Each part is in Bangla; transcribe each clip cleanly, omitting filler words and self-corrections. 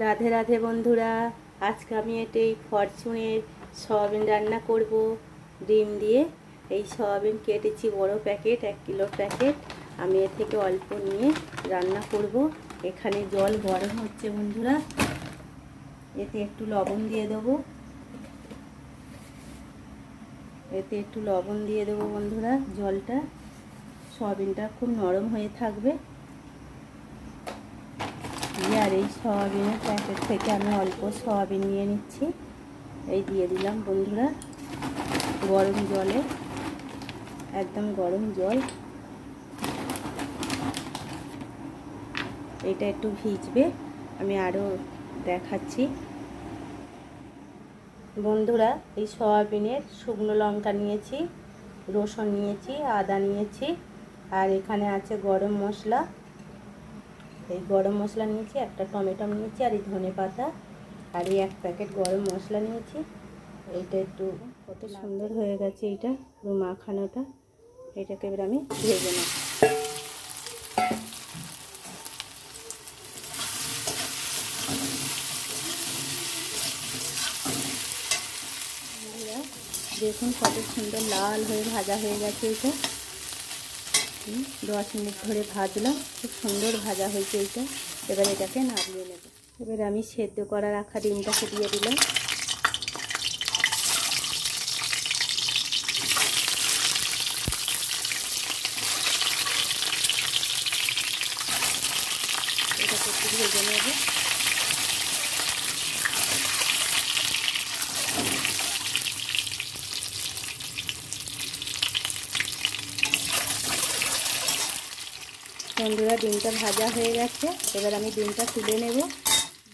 রাধে রাধে বন্ধুরা, আজকে আমি এই ফরচুনের সয়াবিন রান্না করব ডিম দিয়ে। এই সয়াবিন কেটেছি বড় প্যাকেট, 1 কিলো প্যাকেট। আমি এর থেকে অল্প নিয়ে রান্না করব। এখানে জল গরম হচ্ছে বন্ধুরা, এতে একটু লবণ দিয়ে দেবো। বন্ধুরা, জলটা সয়াবিনটা খুব নরম হয়ে থাকবে। আর এই সয়াবিনের প্যাকেট থেকে আমি অল্প সয়াবিন নিয়ে নিচ্ছি, এই দিয়ে দিলাম বন্ধুরা গরম জলে, একদম গরম জল। এটা একটু ভিজবে, আমি আরও দেখাচ্ছি বন্ধুরা। এই সয়াবিনের শুকনো লঙ্কা নিয়েছি, রসুন নিয়েছি, আদা নিয়েছি, আর এখানে আছে গরম মশলা। এই গরম মশলা নিয়েছি, একটা টমেটো নিয়েছি, আর এই ধনে পাতা, আর এই 1 প্যাকেট গরম মশলা নিয়েছি। এইটা একটু কত সুন্দর হয়ে গেছে, এইটা পুরো মাখানোটা। এটাকে এবার আমি ভেজে নেব। দেখুন কত সুন্দর লাল হয়ে ভাজা হয়ে গেছে। এটা 10 মিনিট ধরে ভাজলাম, খুব সুন্দর ভাজা হয়েছে এইটা। এবার এটাকে নামিয়ে নেব। এবার আমি সেদ্ধ করা রাখা ডিমটাকে দিয়ে দিলাম। এটাকে একটু ভেজে নেব। বন্ধুরা, ডিমটা ভাজা হয়ে গেছে, এবার আমি ডিমটা তুলে নেব।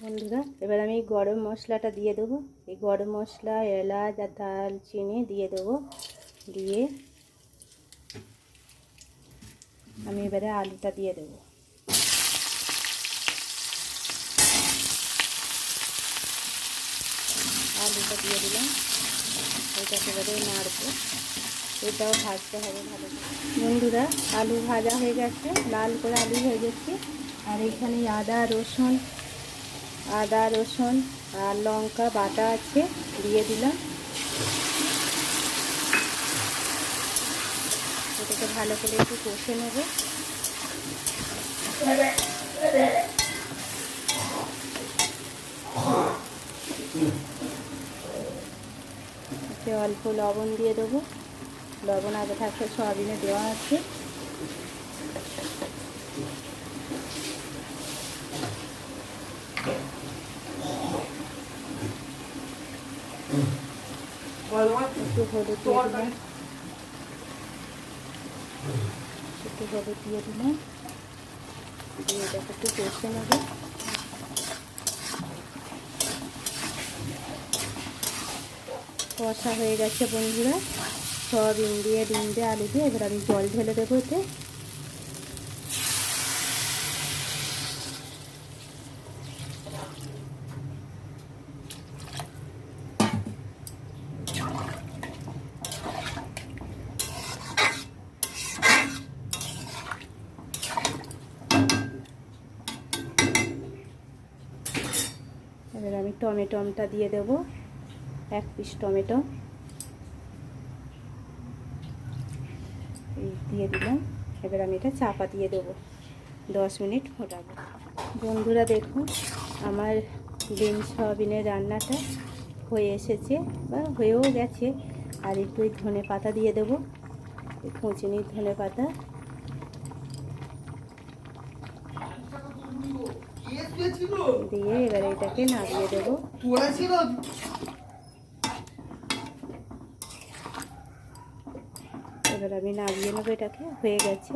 বন্ধুরা, এবার আমি গরম মশলাটা দিয়ে দেবো। এই গরম মশলা, এলাচ আর দারচিনি দিয়ে দেবো। দিয়ে আমি এবারে আলুটা দিয়ে দেবো। আলুটা দিয়ে দিলাম, এটাকে এবারে নাড়বো। এটাও ভাজতে হবে ভালো করে। বন্ধুরা, আলু ভাজা হয়ে গেছে, লাল করে আলু হয়ে গেছে। আর এখানে আদা রসুন আর লঙ্কা বাটা আছে, দিয়ে দিলাম। এটাকে ভালো করে একটু কষে নেব। এতে অল্প লবণ দিয়ে দেবো। লবণ আগে থাকতে সয়াবিনে দেওয়া আছে। একটু হলুদ দিয়ে দিলাম, দিয়ে এটাকে একটু কষে নেব। কষা হয়ে গেছে বন্ধুরা, সয়াবিন দিয়ে, ডিম দিয়ে, আলু দিয়ে। এবার আমি জল ঢেলে দেবো এতে। এবার আমি টমেটোটা দিয়ে দেবো, 1 পিস টমেটো দিয়ে দিলাম। এবার আমি এটা চাপা দিয়ে দেবো, 10 মিনিট ফোটাবো। বন্ধুরা দেখুন, আমার ডিম সয়াবিনের রান্নাটা হয়ে এসেছে বা হয়েও গেছে। আর একটু এই ধনে পাতা দিয়ে দেবো, এই কুচিনির ধনে পাতা দিয়ে এবারে এটাকে নামিয়ে দেবো। এবার আমি নামিয়ে নেবো, এটাকে হয়ে গেছে।